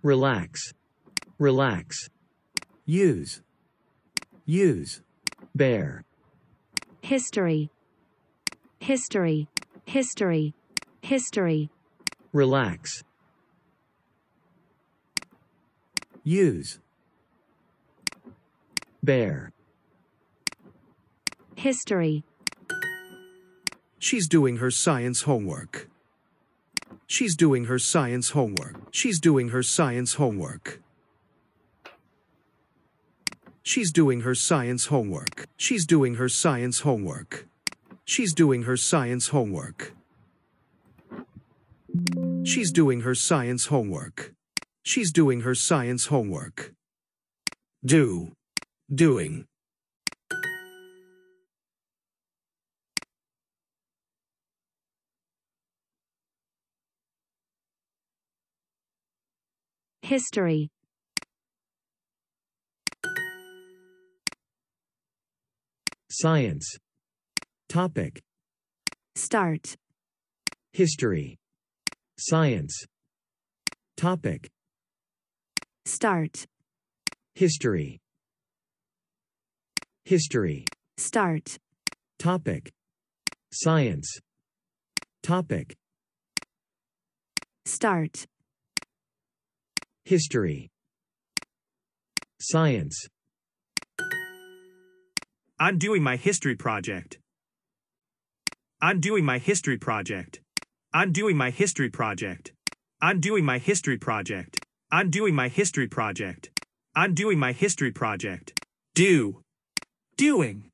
relax, relax, use, use, bear, history, history, history, history, relax, use, bear, history, She's doing her science homework. She's doing her science homework. She's doing her science homework. She's doing her science homework. She's doing her science homework. She's doing her science homework. She's doing her science homework. She's doing her science homework. Do, doing. history, science, topic, start, history, science, topic, start, history, history, start, topic, science, topic, start, history, science. I'm doing my history project. I'm doing my history project. I'm doing my history project. I'm doing my history project. I'm doing my history project. I'm doing my history project. Do. Doing.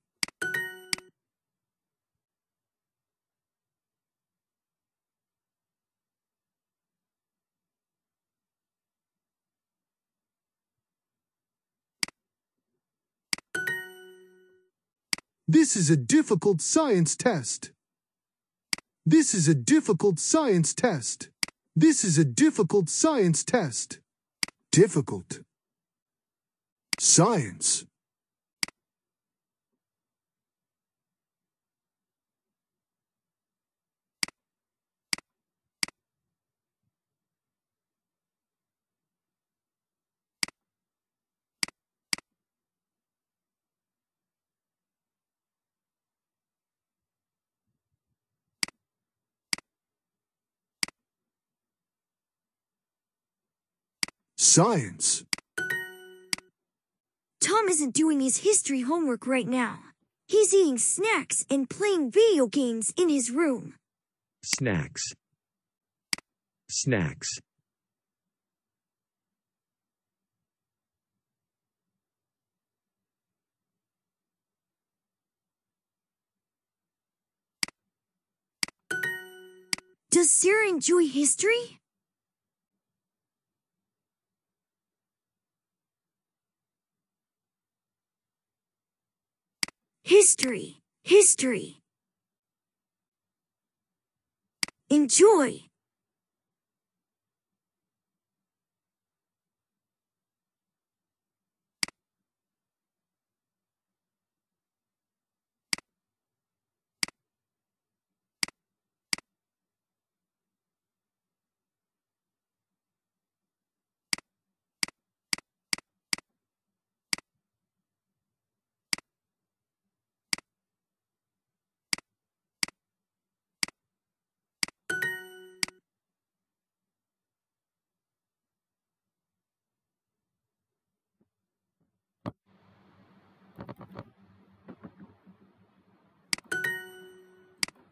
This is a difficult science test. This is a difficult science test. This is a difficult science test. Difficult. Science. Science. Tom isn't doing his history homework right now. He's eating snacks and playing video games in his room. Snacks, snacks, Does Sarah enjoy history? History, history. Enjoy.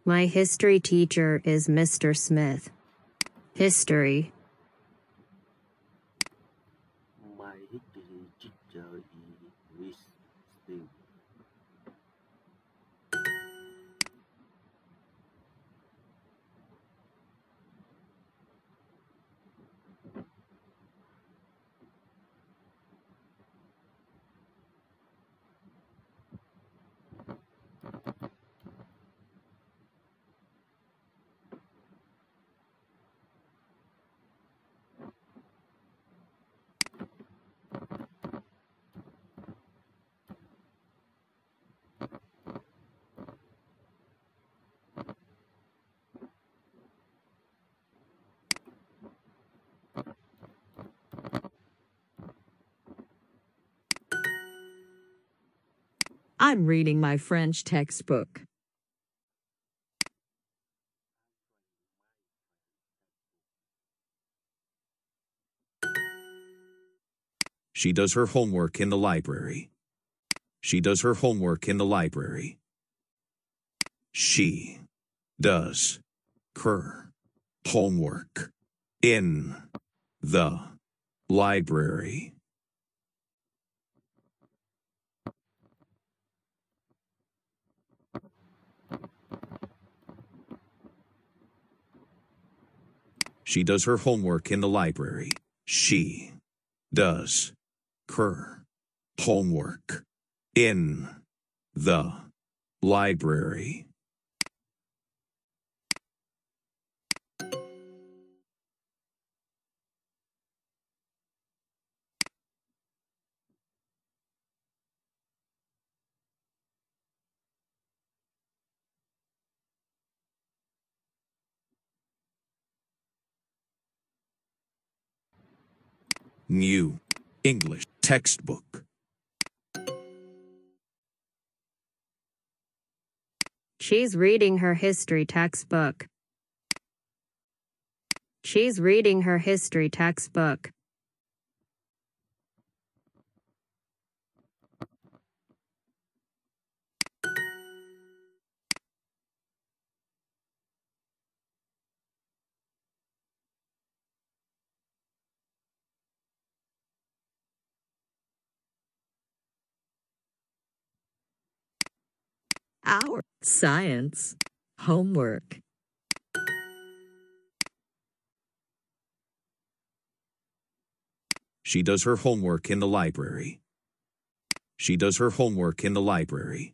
My history teacher is Mr. Smith. History. My history teacher is Miss Smith. I'm reading my French textbook. She does her homework in the library. She does her homework in the library. She does her homework in the library. She does her homework in the library. She does her homework in the library. New English textbook. She's reading her history textbook. She's reading her history textbook. Our science homework. She does her homework in the library. She does her homework in the library.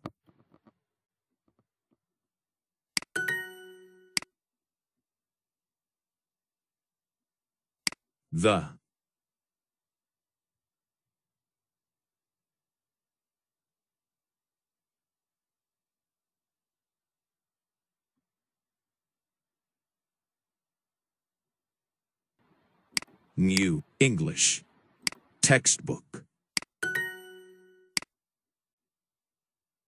The New English textbook.